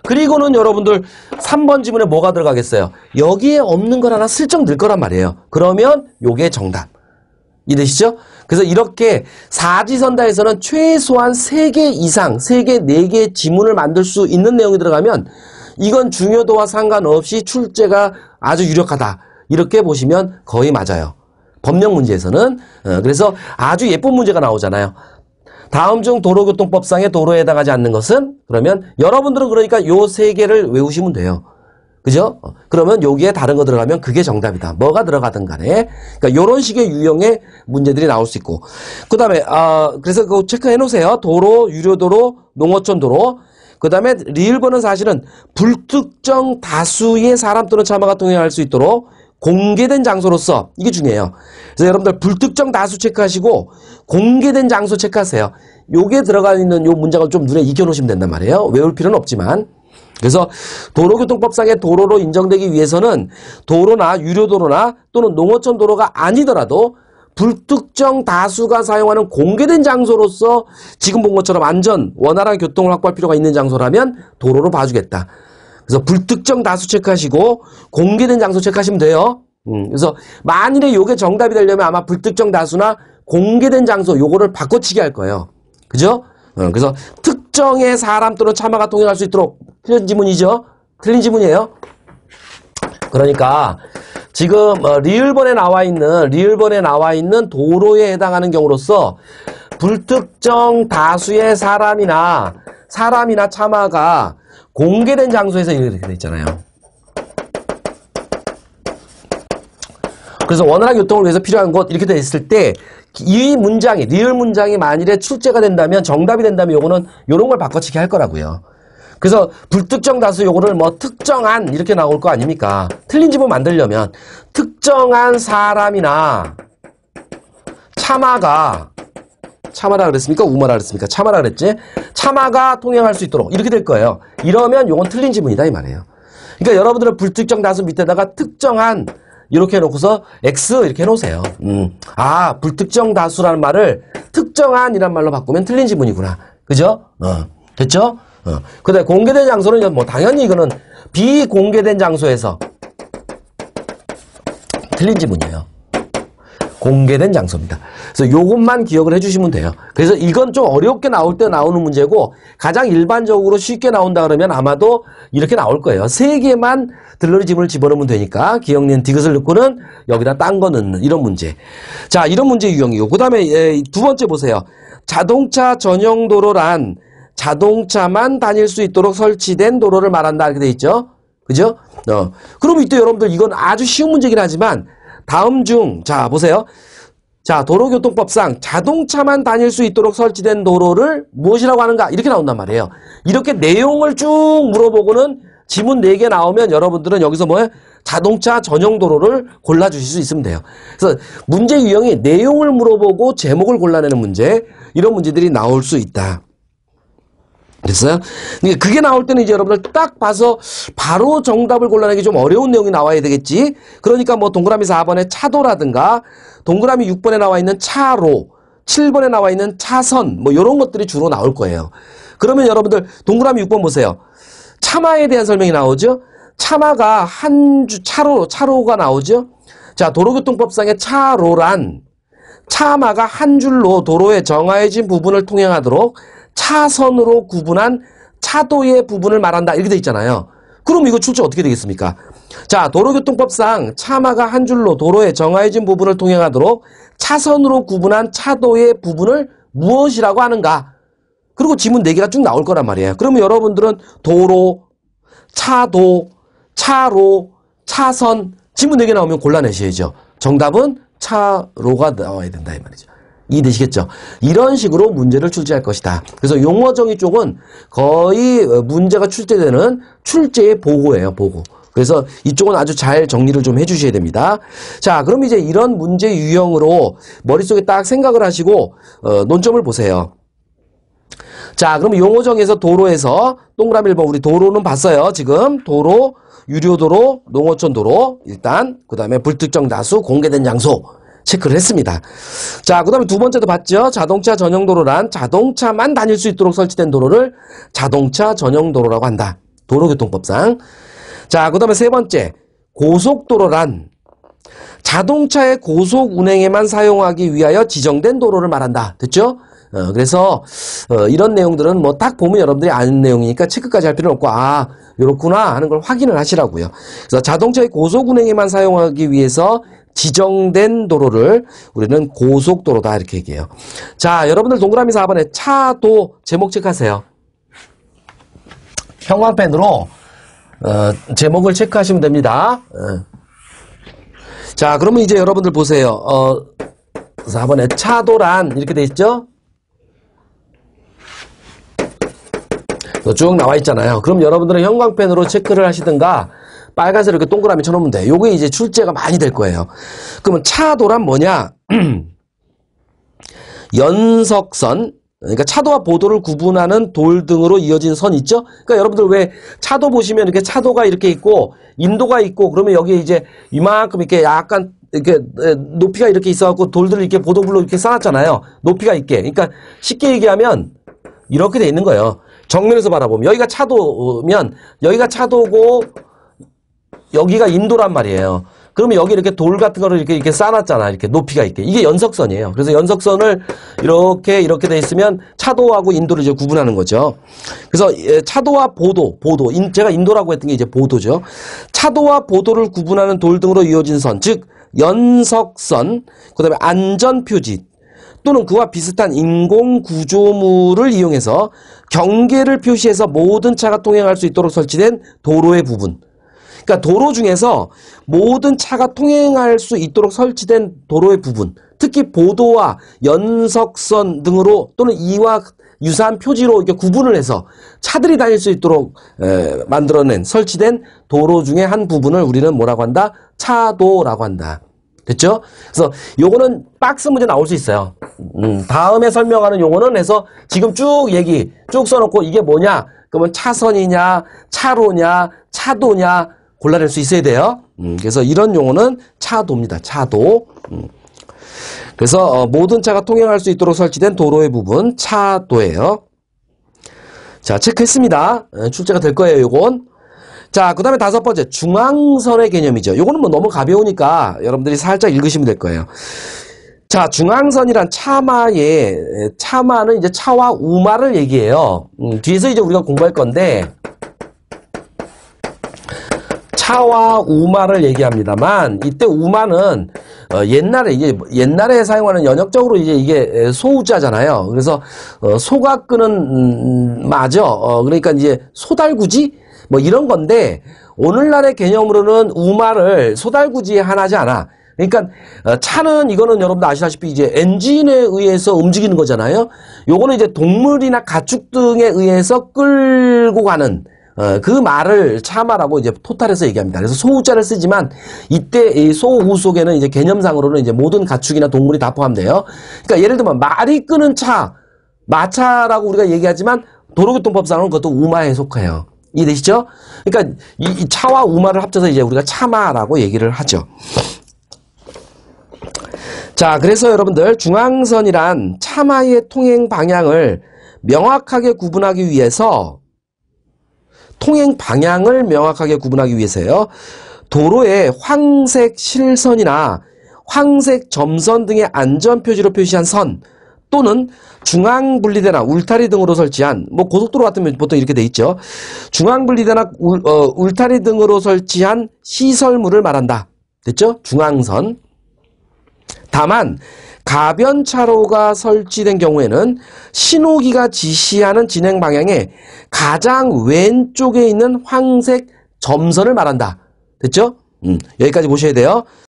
그리고는 여러분들 3번 지문에 뭐가 들어가겠어요? 여기에 없는 걸 하나 슬쩍 넣을 거란 말이에요. 그러면 요게 정답. 이해되시죠? 그래서 이렇게 사지선다에서는 최소한 3개 이상, 3개, 4개 지문을 만들 수 있는 내용이 들어가면 이건 중요도와 상관없이 출제가 아주 유력하다. 이렇게 보시면 거의 맞아요. 법령 문제에서는. 그래서 아주 예쁜 문제가 나오잖아요. 다음 중 도로교통법상의 도로에 해당하지 않는 것은? 그러면 여러분들은 그러니까 요 3개를 외우시면 돼요. 그죠? 그러면 여기에 다른 거 들어가면 그게 정답이다. 뭐가 들어가든 간에. 그러니까 요런 식의 유형의 문제들이 나올 수 있고. 그 다음에, 그래서 그거 체크해 놓으세요. 도로, 유료도로, 농어촌 도로. 그 다음에 리을번은 사실은 불특정 다수의 사람 또는 차마가 통행할 수 있도록 공개된 장소로서, 이게 중요해요. 그래서 여러분들 불특정 다수 체크하시고 공개된 장소 체크하세요. 요게 들어가 있는 요 문장을 좀 눈에 익혀놓으시면 된단 말이에요. 외울 필요는 없지만. 그래서 도로교통법상의 도로로 인정되기 위해서는 도로나 유료도로나 또는 농어촌 도로가 아니더라도 불특정 다수가 사용하는 공개된 장소로서 지금 본 것처럼 안전, 원활한 교통을 확보할 필요가 있는 장소라면 도로로 봐주겠다. 그래서 불특정 다수 체크하시고 공개된 장소 체크하시면 돼요. 그래서 만일에 요게 정답이 되려면 아마 불특정 다수나 공개된 장소 요거를 바꿔치기 할 거예요. 그죠? 그래서 특정의 사람 또는 차마가 통행할 수 있도록 틀린 지문이죠? 틀린 지문이에요. 그러니까 지금 리을번에 나와 있는 도로에 해당하는 경우로서 불특정 다수의 사람이나 차마가 공개된 장소에서 이렇게 돼 있잖아요. 그래서 원활한 교통을 위해서 필요한 곳 이렇게 돼 있을 때 이 문장이 리을 문장이 만일에 출제가 된다면 정답이 된다면 요거는 요런 걸 바꿔치기 할 거라고요. 그래서 불특정 다수 요거를 뭐 특정한 이렇게 나올 거 아닙니까? 틀린 지문 만들려면 특정한 사람이나 차마라 그랬습니까? 우마라 그랬습니까? 차마라 그랬지? 차마가 통행할 수 있도록 이렇게 될 거예요. 이러면 요건 틀린 지문이다 이 말이에요. 그러니까 여러분들은 불특정 다수 밑에다가 특정한 이렇게 해놓고서 X 이렇게 해놓으세요. 불특정 다수라는 말을 특정한이란 말로 바꾸면 틀린 지문이구나. 그죠? 됐죠? 그 다음에 공개된 장소는 뭐 당연히 이거는 비공개된 장소에서 틀린 지문이에요. 공개된 장소입니다. 그래서 요것만 기억을 해주시면 돼요. 그래서 이건 좀 어렵게 나올 때 나오는 문제고 가장 일반적으로 쉽게 나온다 그러면 아마도 이렇게 나올 거예요. 3개만 들러리 지문을 집어넣으면 되니까 기억니은 디귿을 넣고는 여기다 딴 거 넣는 이런 문제. 자, 이런 문제 유형이고 그 다음에 두 번째 보세요. 자동차 전용 도로란 자동차만 다닐 수 있도록 설치된 도로를 말한다 이렇게 돼 있죠. 그죠? 그럼 이때 여러분들 이건 아주 쉬운 문제긴 하지만 다음 중, 자, 보세요. 자, 도로교통법상 자동차만 다닐 수 있도록 설치된 도로를 무엇이라고 하는가? 이렇게 나온단 말이에요. 이렇게 내용을 쭉 물어보고는 지문 4개 나오면 여러분들은 여기서 뭐예요? 자동차 전용 도로를 골라주실 수 있으면 돼요. 그래서 문제 유형이 내용을 물어보고 제목을 골라내는 문제, 이런 문제들이 나올 수 있다. 됐어요? 그게 나올 때는 이제 여러분들 딱 봐서 바로 정답을 골라내기 좀 어려운 내용이 나와야 되겠지. 그러니까 뭐 동그라미 4번에 차도라든가 동그라미 6번에 나와 있는 차로, 7번에 나와 있는 차선 뭐 이런 것들이 주로 나올 거예요. 그러면 여러분들 동그라미 6번 보세요. 차마에 대한 설명이 나오죠. 차마가 차로가 나오죠. 자, 도로교통법상의 차로란 차마가 한 줄로 도로에 정해진 부분을 통행하도록 차선으로 구분한 차도의 부분을 말한다 이렇게 돼 있잖아요. 그럼 이거 출제 어떻게 되겠습니까? 자, 도로교통법상 차마가 한 줄로 도로에 정해진 부분을 통행하도록 차선으로 구분한 차도의 부분을 무엇이라고 하는가? 그리고 지문 4개가 쭉 나올 거란 말이에요. 그러면 여러분들은 도로, 차도, 차로, 차선 지문 4개 나오면 골라내셔야죠. 정답은 차로가 나와야 된다 이 말이죠. 이해되시겠죠? 이런 식으로 문제를 출제할 것이다. 그래서 용어 정의 쪽은 거의 문제가 출제되는 출제의 보고예요, 보고. 그래서 이쪽은 아주 잘 정리를 좀 해주셔야 됩니다. 자, 그럼 이제 이런 문제 유형으로 머릿속에 딱 생각을 하시고 논점을 보세요. 자, 그럼 용어 정의에서 도로에서 동그라미 1번 우리 도로는 봤어요. 지금 도로, 유료도로, 농어촌 도로 일단 그 다음에 불특정 다수, 공개된 장소 체크를 했습니다. 자, 그 다음에 두 번째도 봤죠. 자동차 전용 도로란 자동차만 다닐 수 있도록 설치된 도로를 자동차 전용 도로라고 한다. 도로교통법상. 자, 그 다음에 세 번째, 고속도로란 자동차의 고속 운행에만 사용하기 위하여 지정된 도로를 말한다. 됐죠? 그래서 이런 내용들은 뭐 딱 보면 여러분들이 아는 내용이니까 체크까지 할 필요는 없고, 아, 요렇구나 하는 걸 확인을 하시라고요. 그래서 자동차의 고속 운행에만 사용하기 위해서 지정된 도로를 우리는 고속도로다 이렇게 얘기해요. 자, 여러분들 동그라미 4번에 차도 제목 체크하세요. 형광펜으로 제목을 체크하시면 됩니다. 자, 그러면 이제 여러분들 보세요. 4번에 차도란 이렇게 돼 있죠? 쭉 나와 있잖아요. 그럼 여러분들은 형광펜으로 체크를 하시든가 빨간색 이렇게 동그라미 쳐놓으면 돼. 요게 이제 출제가 많이 될 거예요. 그러면 차도란 뭐냐? 연석선, 그러니까 차도와 보도를 구분하는 돌 등으로 이어진 선 있죠? 그러니까 여러분들 왜 차도 보시면 이렇게 차도가 이렇게 있고 인도가 있고 그러면 여기에 이제 이만큼 이렇게 약간 이렇게 높이가 이렇게 있어갖고 돌들을 이렇게 보도블록 이렇게 쌓았잖아요. 높이가 있게. 그러니까 쉽게 얘기하면 이렇게 돼 있는 거예요. 정면에서 바라보면 여기가 차도면 여기가 차도고 여기가 인도란 말이에요. 그러면 여기 이렇게 돌 같은 거를 이렇게 쌓아놨잖아. 이렇게 높이가 있게. 이게 연석선이에요. 그래서 연석선을 이렇게 돼 있으면 차도하고 인도를 이제 구분하는 거죠. 그래서 차도와 보도, 제가 인도라고 했던 게 이제 보도죠. 차도와 보도를 구분하는 돌 등으로 이어진 선, 즉 연석선, 그 다음에 안전표지 또는 그와 비슷한 인공구조물을 이용해서 경계를 표시해서 모든 차가 통행할 수 있도록 설치된 도로의 부분. 그러니까 도로 중에서 모든 차가 통행할 수 있도록 설치된 도로의 부분, 특히 보도와 연석선 등으로 또는 이와 유사한 표지로 이렇게 구분을 해서 차들이 다닐 수 있도록 만들어낸 설치된 도로 중에 한 부분을 우리는 뭐라고 한다? 차도라고 한다. 됐죠? 그래서 요거는 박스 문제 나올 수 있어요. 다음에 설명하는 용어는 해서 지금 쭉 써놓고 이게 뭐냐? 그러면 차선이냐, 차로냐, 차도냐 골라낼 수 있어야 돼요. 그래서 이런 용어는 차도입니다. 차도. 그래서 모든 차가 통행할 수 있도록 설치된 도로의 부분 차도예요. 자, 체크했습니다. 출제가 될 거예요, 요건. 자, 그 다음에 다섯 번째, 중앙선의 개념이죠. 요거는 뭐 너무 가벼우니까 여러분들이 살짝 읽으시면 될 거예요. 자, 중앙선이란 차마는 이제 차와 우마를 얘기해요. 뒤에서 이제 우리가 공부할 건데, 차와 우마를 얘기합니다만, 이때 우마는, 옛날에 사용하는 연역적으로 이게 소우자잖아요. 그래서, 소가 끄는, 맞아. 그러니까 이제 소달구지? 뭐 이런 건데 오늘날의 개념으로는 우마를 소달구지에 한하지 않아. 그러니까 차는 이거는 여러분들 아시다시피 이제 엔진에 의해서 움직이는 거잖아요. 요거는 이제 동물이나 가축 등에 의해서 끌고 가는 그 말을 차마라고 이제 토탈에서 얘기합니다. 그래서 소우자를 쓰지만 이때 이 소우 속에는 이제 개념상으로는 이제 모든 가축이나 동물이 다 포함돼요. 그러니까 예를 들면 말이 끄는 차, 마차라고 우리가 얘기하지만 도로교통법상으로는 그것도 우마에 속해요. 이해되시죠? 그러니까 이 차와 우마를 합쳐서 이제 우리가 차마라고 얘기를 하죠. 자, 그래서 여러분들 중앙선이란 차마의 통행 방향을 명확하게 구분하기 위해서요. 도로에 황색 실선이나 황색 점선 등의 안전표지로 표시한 선 또는 중앙분리대나 울타리 등으로 설치한, 뭐 고속도로 같으면 보통 이렇게 돼 있죠. 중앙분리대나 울타리 등으로 설치한 시설물을 말한다. 됐죠? 중앙선. 다만 가변차로가 설치된 경우에는 신호기가 지시하는 진행 방향에 가장 왼쪽에 있는 황색 점선을 말한다. 됐죠? 여기까지 보셔야 돼요.